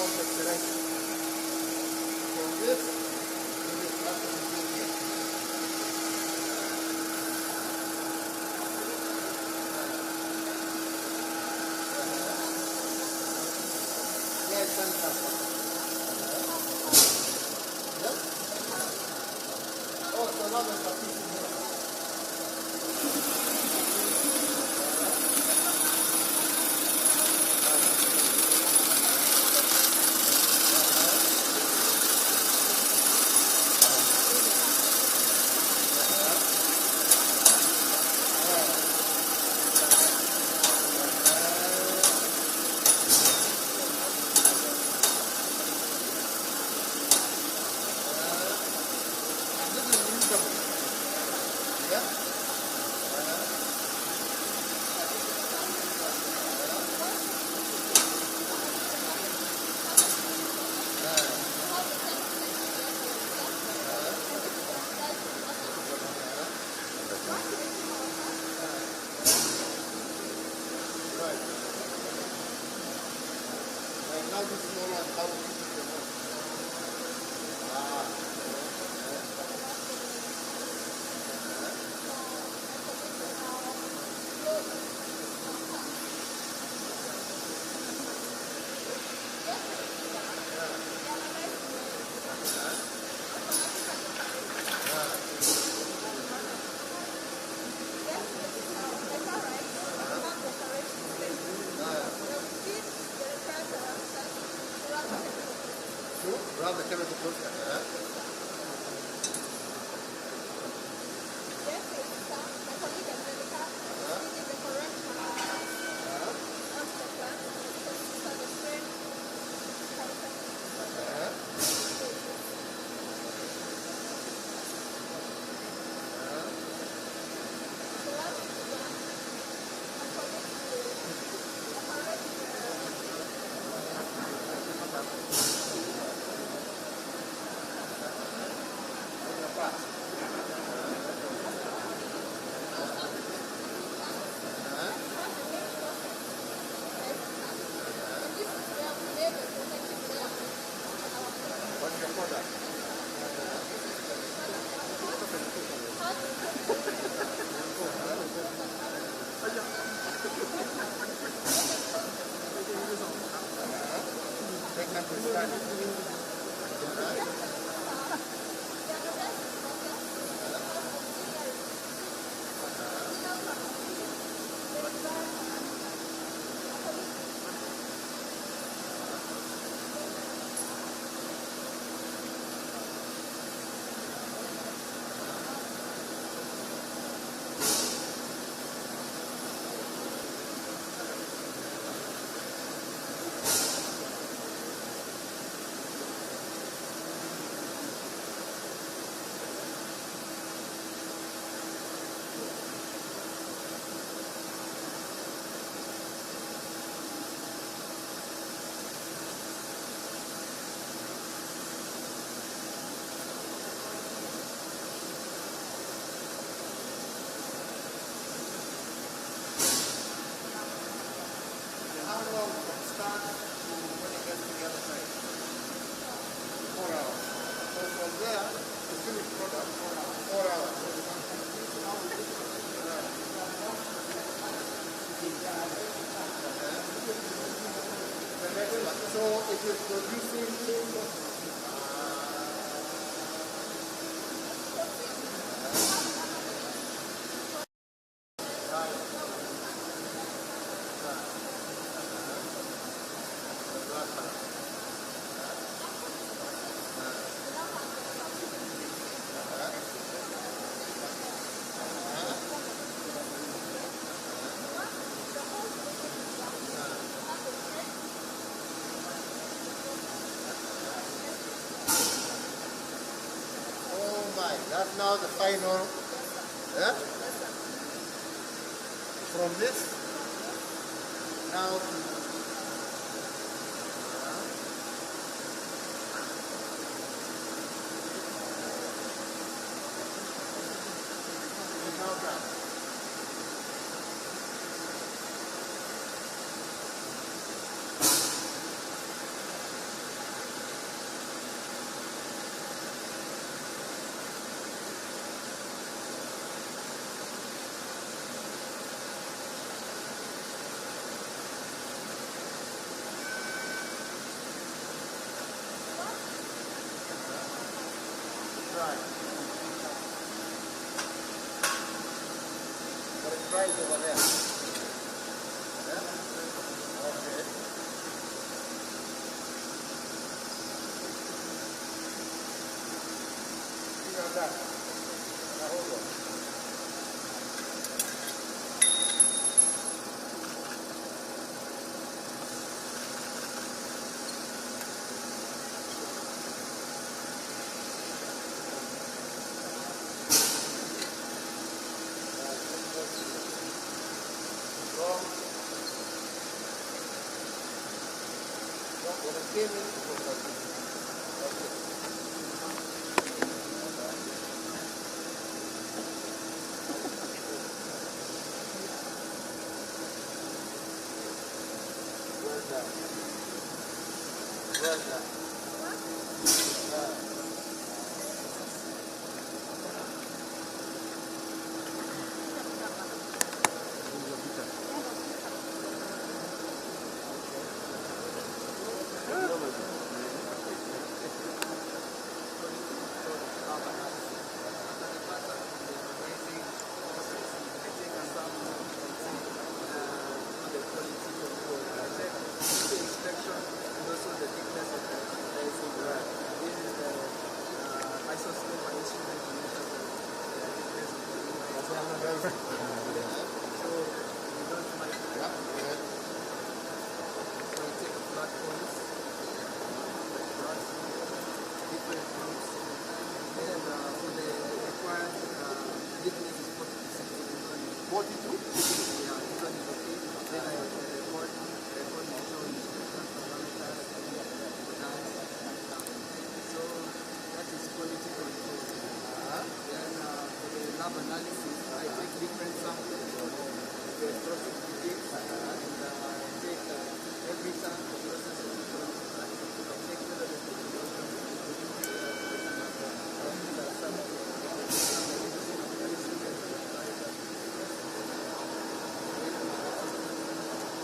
post acceleration. From this to this, that's what we do here. Yes, fantastic. Yep. Oh, so now there's a piece in here. Now this is more like how to keep the work. Run the camera to close it. What's your product? Take them to study. Start to when it gets to the other side. 4 hours. So from there to finish product, 4 hours. The next one. So it is producing that's now the final, from this now to now done. fire is over there. Yeah? Okay. You got that. Now hold on.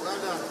Well done.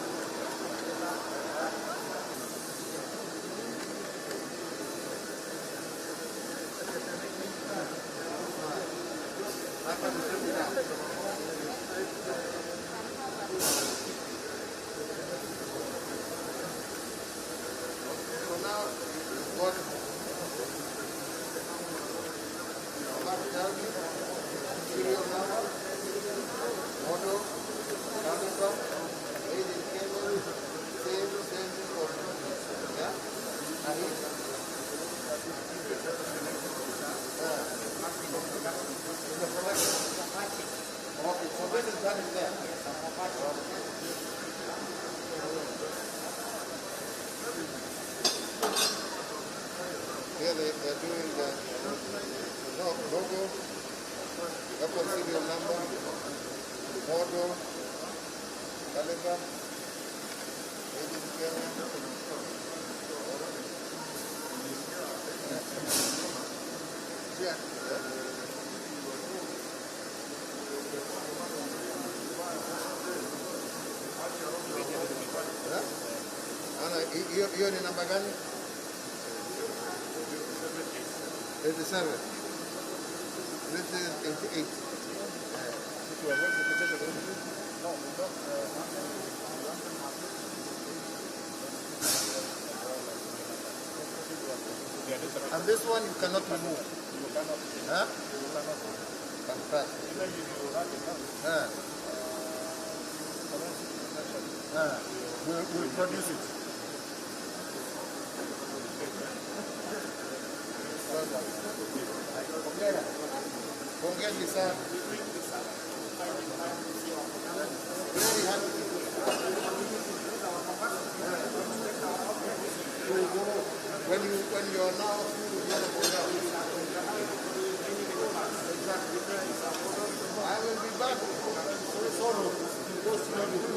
Here they're doing the logo, Apple serial number, model, caliber, made in Kenya. Yeah. Ana, hiyo ni namba gani? 87. This is 88. And this one you cannot remove. Huh? Fantastic. We'll produce it. Congratulations, sir. Very happy. When you are now, I will be back. Sorrow.